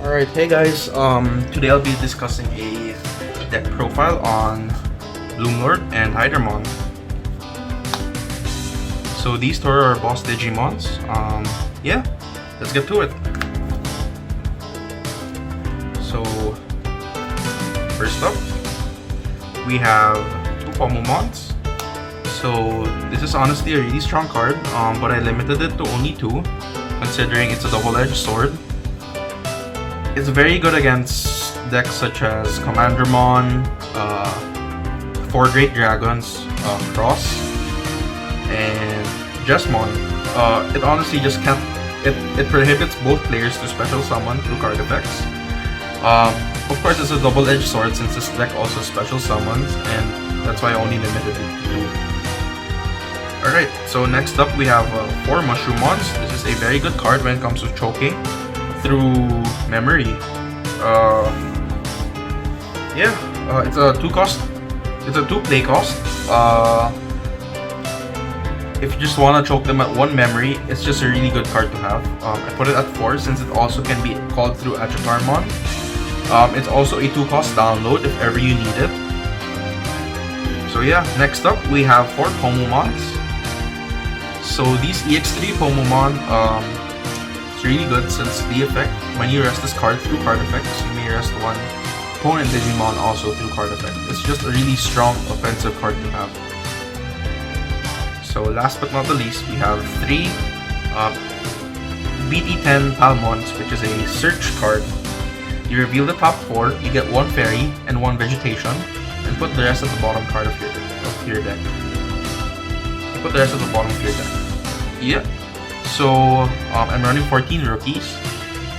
Alright, hey guys, today I'll be discussing a deck profile on Bloomlord and Hydramon. So these two are boss Digimons. Yeah, let's get to it. So, first up, we have two Pomomons. So this is honestly a really strong card, but I limited it to only two, considering it's a double-edged sword. It's very good against decks such as Hydramon, 4 Great Dragons, Cross, and Jesmon. It honestly just can't. It prohibits both players to special summon through card effects. Of course, it's a double-edged sword since this deck also special summons, and that's why I only limited it to 2. Alright, so next up we have 4 Mushroomons. This is a very good card when it comes to choking through memory. It's a 2 cost. It's a 2 play cost. If you just want to choke them at 1 memory, it's just a really good card to have. I put it at 4 since it also can be called through Hydramon. It's also a 2 cost download if ever you need it. So yeah, next up we have 4 Pomomons. So these EX-03 Pomomon, it's really good since the effect, when you rest this card through card effects, you may rest one opponent Digimon also through card effect. It's just a really strong offensive card to have. So last but not the least, we have 3 BT10 Palmons, which is a search card. You reveal the top 4, you get 1 fairy and 1 vegetation, and put the rest at the bottom card of your deck. You put the rest at the bottom of your deck. Yeah. So I'm running 14 rookies.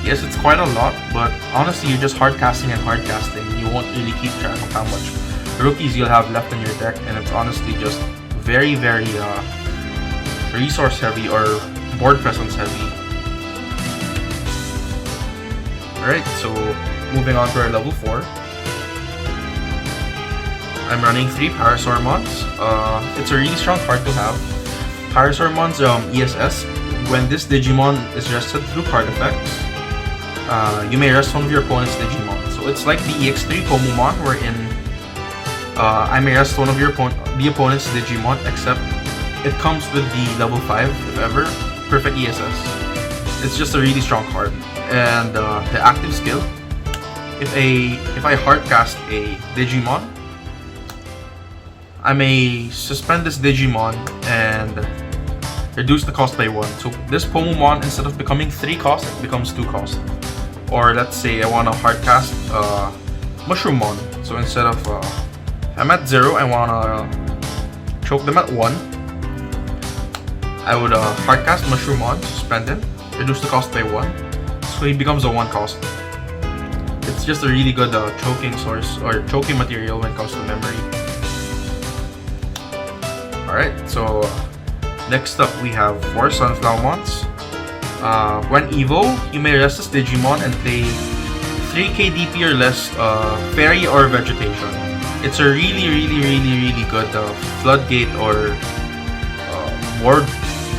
Yes, it's quite a lot, but honestly, you're just hard casting and hard casting. You won't really keep track of how much rookies you'll have left in your deck, and it's honestly just very, very resource heavy or board presence heavy. Alright, so moving on to our level 4. I'm running 3 Parasaurmons. It's a really strong card to have. Parasaurmon's ESS. When this Digimon is rested through card effects, you may rest one of your opponent's Digimon. So it's like the EX-03 Pomomon, wherein I may rest one of the opponent's Digimon, except it comes with the level 5, if ever, perfect ESS. It's just a really strong card. And the active skill, if I hardcast a Digimon, I may suspend this Digimon and reduce the cost by 1. So this Pomomon, instead of becoming 3 cost, it becomes 2 cost. Or let's say I want to hardcast Mushroomon. So instead of I'm at 0, I want to choke them at 1. I would hardcast Mushroomon, suspend him, reduce the cost by 1. So he becomes a 1 cost. It's just a really good choking source or choking material when it comes to memory. Alright, so next up we have 4 Sunflowermons. When Evo, you may rest this Digimon and play 3 KDP or less fairy or vegetation. It's a really good floodgate or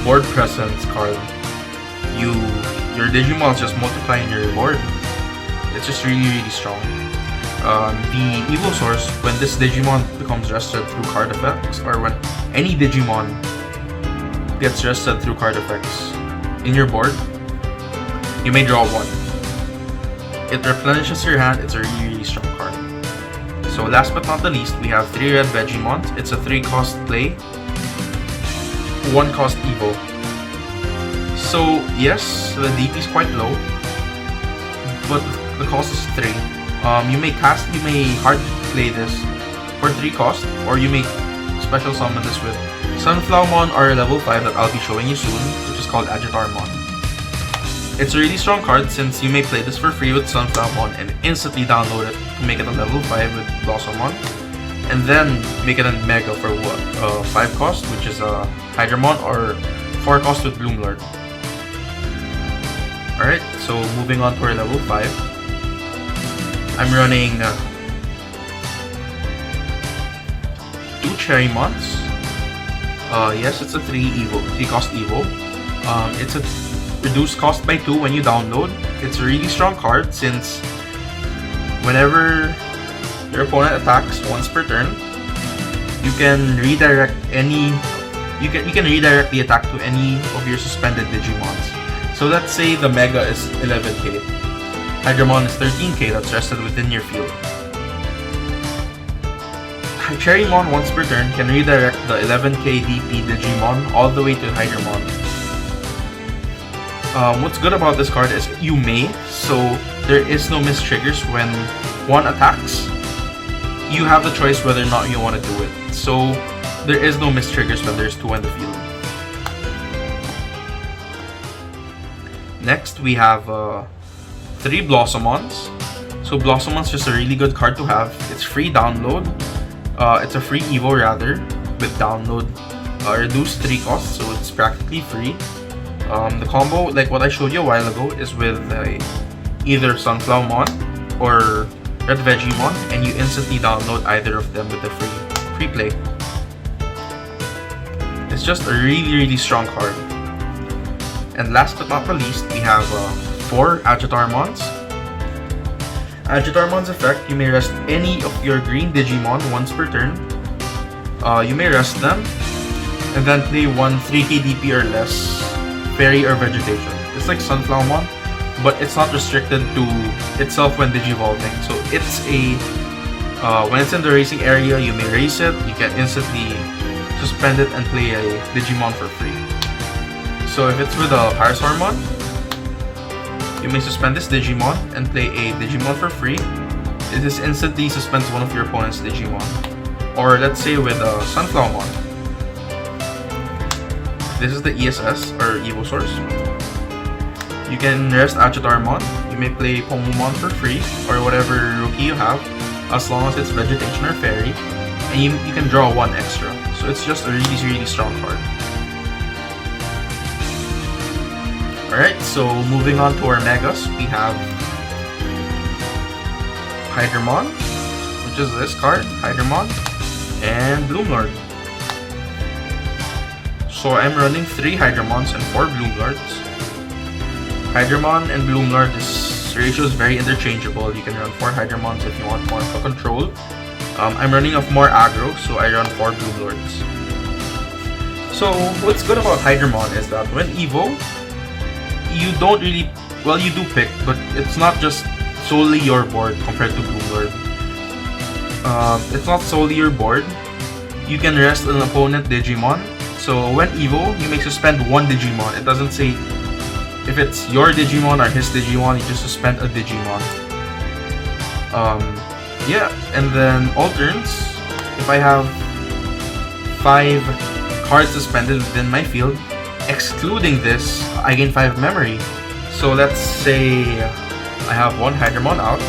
board presence card. Your Digimons just multiply in your board. It's just really strong. The Evo source, when this Digimon becomes rested through card effects, or when any Digimon gets rested through card effects in your board, you may draw 1. It replenishes your hand. It's a really strong card. So last but not the least, we have 3 red Vegiemons. It's a 3 cost play, 1 cost Evo. So yes, the DP is quite low, but the cost is 3. You may hard play this for 3 cost, or you may special summon this with Sunflowermon or level 5 that I'll be showing you soon, which is called Hydramon. It's a really strong card since you may play this for free with Sunflowermon and instantly download it to make it a level 5 with Blossomon, and then make it a Mega for 5 cost, which is a Hydramon, or 4 cost with Bloomlord. Alright, so moving on to our level 5. I'm running 2 Cherrymons. Yes, it's a 3 cost Evo. It's a reduced cost by 2 when you download. It's a really strong card since whenever your opponent attacks once per turn, you can redirect the attack to any of your suspended Digimons. So let's say the Mega is 11k, Hydramon is 13k that's rested within your field. Cherrymon once per turn can redirect the 11k DP Digimon all the way to Hydramon. What's good about this card is you may, so there is no miss triggers when one attacks. You have the choice whether or not you want to do it. So there is no miss triggers when there's 2 in the field. Next we have 3 Blossomons. So Blossomon's just a really good card to have. It's free download. It's a free Evo rather, with download reduced 3 costs, so it's practically free. The combo, like what I showed you a while ago, is with either Sunflowermon or Red Vegiemon, and you instantly download either of them with the free play. It's just a really strong card. And last but not the least, we have 4 Agitarmons. Agitarmon's effect, you may rest any of your green Digimon once per turn. You may rest them, and then play 1 3k DP or less Fairy or Vegetation. It's like Sunflowermon, but it's not restricted to itself when Digivolving. So it's a when it's in the racing area, you may race it, you can instantly suspend it and play a Digimon for free. So if it's with a Parasaurmon, you may suspend this Digimon and play a Digimon for free. This instantly suspends one of your opponent's Digimon. Or let's say with a Sunflowermon. This is the ESS or Evo source. You can rest Agitarmon. You may play Pomumon for free or whatever rookie you have, as long as it's Vegetation or Fairy, and you can draw 1 extra. So it's just a really strong card. Alright, so moving on to our Megas, we have Hydramon, which is this card, Hydramon, and Bloomlord. So I'm running 3 Hydramons and 4 Bloomlords. Hydramon and Bloomlord, this ratio is very interchangeable. You can run 4 Hydramons if you want more for control. I'm running off more aggro, so I run 4 Bloomlords. So what's good about Hydramon is that when Evo, you don't really, well, you do pick, but it's not just solely your board compared to Bloomlord. It's not solely your board. You can rest an opponent Digimon. So when Evo, you may suspend 1 Digimon. It doesn't say if it's your Digimon or his Digimon, you just suspend a Digimon. Yeah, and then alterns, if I have 5 cards suspended within my field, excluding this, I gain 5 memory. So let's say I have 1 Hydramon out,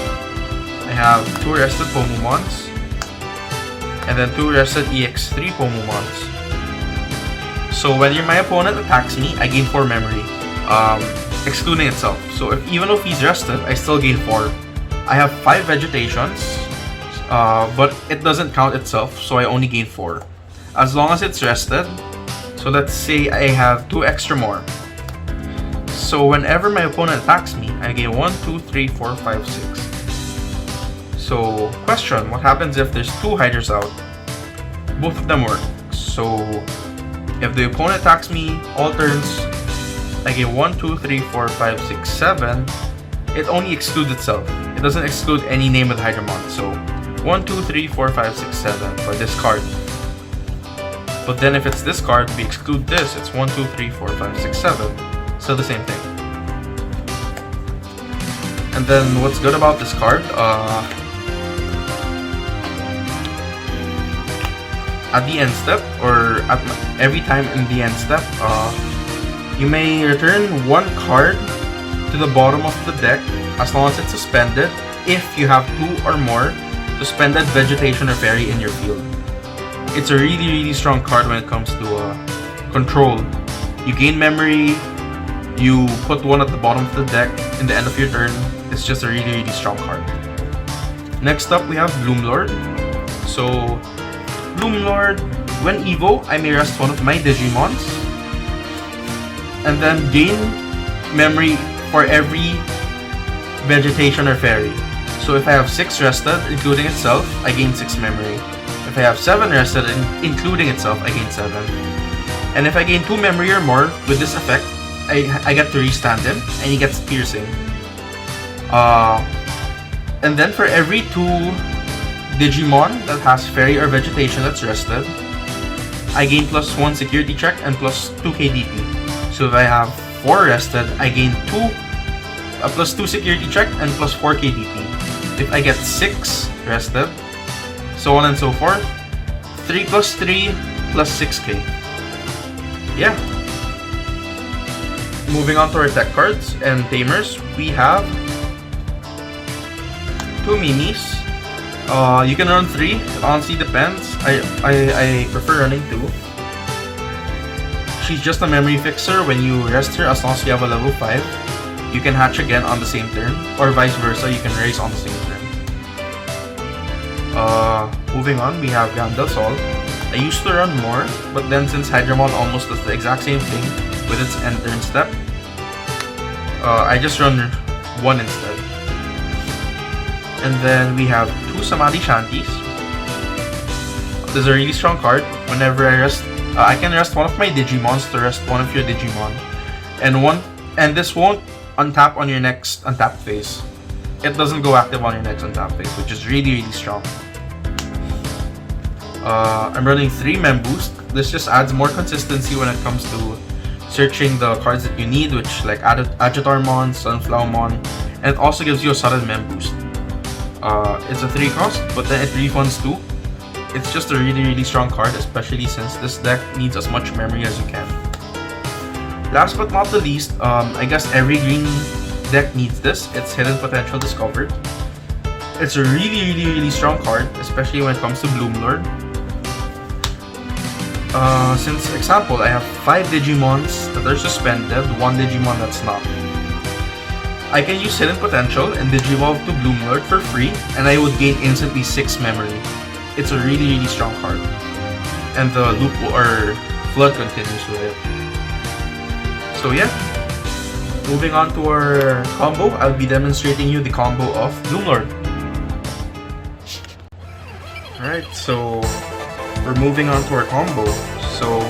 I have 2 rested Pomumons, and then 2 rested EX-03 Pomumons. So when my opponent attacks me, I gain 4 memory, excluding itself. So even if he's rested, I still gain 4. I have 5 Vegetations, but it doesn't count itself, so I only gain 4. As long as it's rested, so let's say I have 2 extra more. So whenever my opponent attacks me, I gain 1, 2, 3, 4, 5, 6. So question, what happens if there's 2 Hydras out? Both of them work. So if the opponent attacks me all turns, I gain 1, 2, 3, 4, 5, 6, 7. It only excludes itself. It doesn't exclude any name of the Hydramon. So 1, 2, 3, 4, 5, 6, 7 for this card. But then if it's this card, we exclude this. It's 1, 2, 3, 4, 5, 6, 7. Still the same thing. And then what's good about this card? At the end step, or every time in the end step, you may return 1 card to the bottom of the deck as long as it's suspended if you have 2 or more suspended Vegetation or Fairy in your field. It's a really strong card when it comes to control. You gain memory, you put 1 at the bottom of the deck in the end of your turn. It's just a really strong card. Next up, we have Bloomlord. So Bloomlord, when Evo, I may rest 1 of my Digimons and then gain memory for every vegetation or fairy. So if I have 6 rested, including itself, I gain 6 memory. If I have 7 rested, including itself, I gain 7. And if I gain 2 memory or more with this effect, I get to restand him, and he gets piercing. And then for every 2 Digimon that has fairy or vegetation that's rested, I gain +1 security check and +2 KDP. So if I have 4 rested, I gain +2 security check and +4 KDP. If I get 6 rested, so on and so forth, 3 + 3 + 6k. Yeah. Moving on to our tech cards and tamers, we have 2 Mimis. You can run 3. It honestly depends. I prefer running 2. She's just a memory fixer. When you rest her, as long as you have a level 5, you can hatch again on the same turn, or vice versa, you can raise on the same turn. Moving on, we have Gandalf Sol. I used to run more, but then since Hydramon almost does the exact same thing with its end turn step, I just run 1 instead. And then we have 2 Samadhi Shanties. This is a really strong card. Whenever I rest, I can rest one of my Digimons to rest one of your Digimon, and this won't untap on your next untap phase. It doesn't go active on your next untap phase, which is really strong. I'm running 3 Mem Boost. This just adds more consistency when it comes to searching the cards that you need, which like Hydramon, Sunflowermon, and it also gives you a sudden Mem Boost. It's a 3 cost, but then it refunds 2. It's just a really strong card, especially since this deck needs as much memory as you can. Last but not the least, I guess every green deck needs this. It's Hidden Potential Discovered. It's a really strong card, especially when it comes to Bloomlord. Since example, I have 5 Digimons that are suspended, 1 Digimon that's not. I can use Hidden Potential and Digivolve to Bloomlord for free, and I would gain instantly 6 memory. It's a really strong card. And the loop or flood continues with it. So yeah. Moving on to our combo, I'll be demonstrating you the combo of Bloomlord. Alright, so we're moving on to our combo. So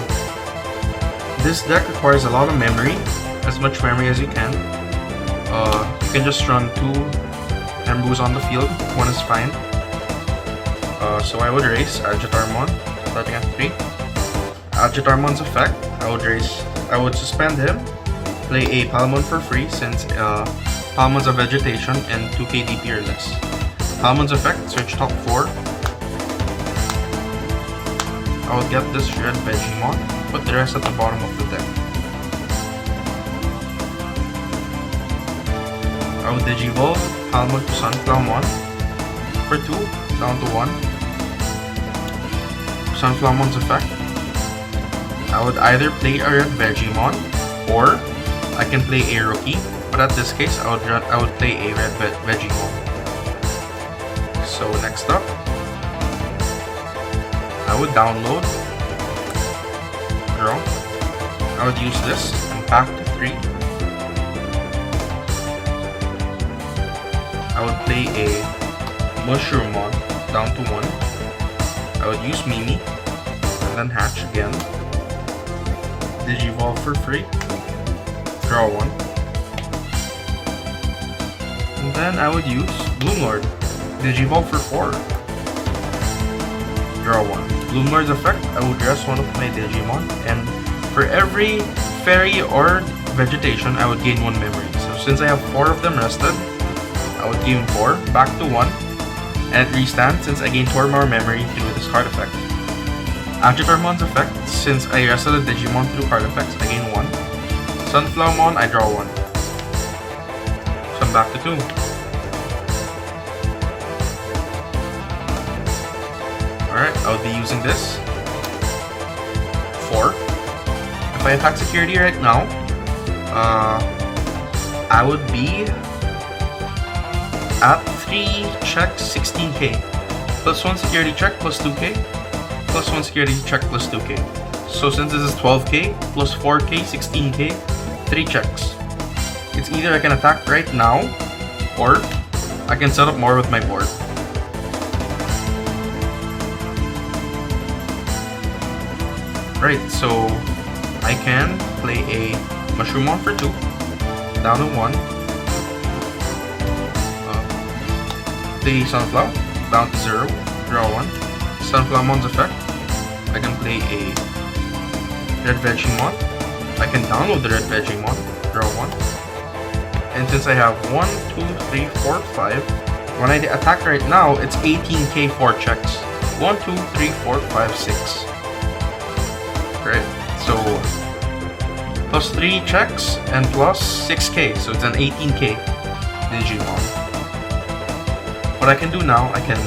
this deck requires a lot of memory, as much memory as you can. You can just run 2 Embus on the field, 1 is fine. So I would raise Hydramon, starting at 3. Hydramon's effect, I would suspend him, play a Palmon for free since Palmon's a vegetation and 2 KDP or less. Palmon's effect, search top 4. I would get this red Digimon, put the rest at the bottom of the deck. I would Digivolve Palmon to Sunflowermon for 2, down to 1. Sunflowermon's effect, I would either play a red Digimon or I can play a rookie, but at this case I would play a red Digimon. So next up, I would download, draw. I would use this and pack to 3. I would play a Mushroomon down to 1. I would use Mimi and then hatch again. Digivolve for free. Draw 1. And then I would use Bloomlord. Digivolve for 4. Draw 1. Bloomlord's effect, I would rest one of my Digimon, and for every fairy or vegetation, I would gain 1 memory. So since I have 4 of them rested, I would gain 4, back to 1, and it restands since I gain 4 more memory through this card effect. Hydramon's effect, since I rested a Digimon through card effects, I gain 1. Sunflowermon, I draw 1. So I'm back to 2. Alright, I'll be using this. 4. If I attack security right now, I would be at 3 check 16k. Plus 1 security check plus 2k. Plus 1 security check plus 2k. So since this is 12k, plus 4k, 16k, 3 checks. It's either I can attack right now, or I can set up more with my board. Right, so I can play a Mushroomon for 2, down to 1. Play Sunflower, down to 0, draw 1. Sunflowermon's effect, I can play a Red Vegemon. I can download the Red Vegemon, draw 1. And since I have 1, 2, 3, 4, 5, when I attack right now, it's 18k 4 checks. 1, 2, 3, 4, 5, 6. Right, so plus 3 checks and plus 6k, so it's an 18k Digimon. What I can do now, I can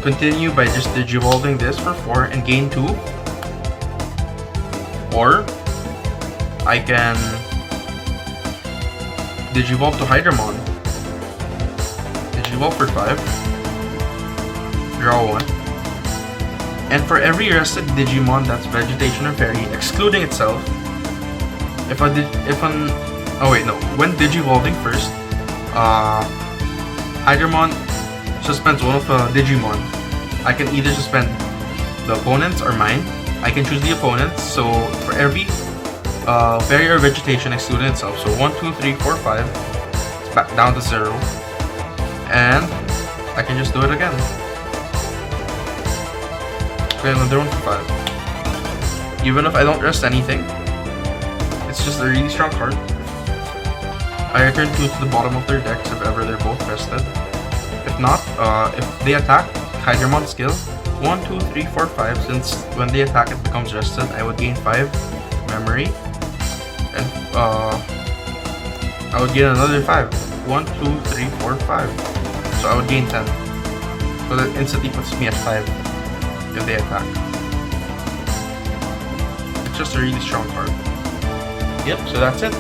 continue by just Digivolving this for 4 and gain 2, or I can Digivolve to Hydramon, Digivolve for 5, draw 1, and for every rested Digimon that's Vegetation or Fairy, excluding itself, when Digivolving first, Hydramon suspends one of the Digimon. I can either suspend the opponent's or mine. I can choose the opponent's, so for every Fairy or Vegetation excluding itself, so 1, 2, 3, 4, 5, it's back down to 0, and I can just do it again. Play another one for 5. Even if I don't rest anything, it's just a really strong card. I return 2 to the bottom of their decks if ever they're both rested. If not, if they attack, Hydramon skill 1, 2, 3, 4, 5. Since when they attack it becomes rested, I would gain 5 memory, and I would gain another 5. 1, 2, 3, 4, 5. So I would gain 10. So that instantly puts me at 5 if they attack. It's just a really strong card. Yep, so that's it.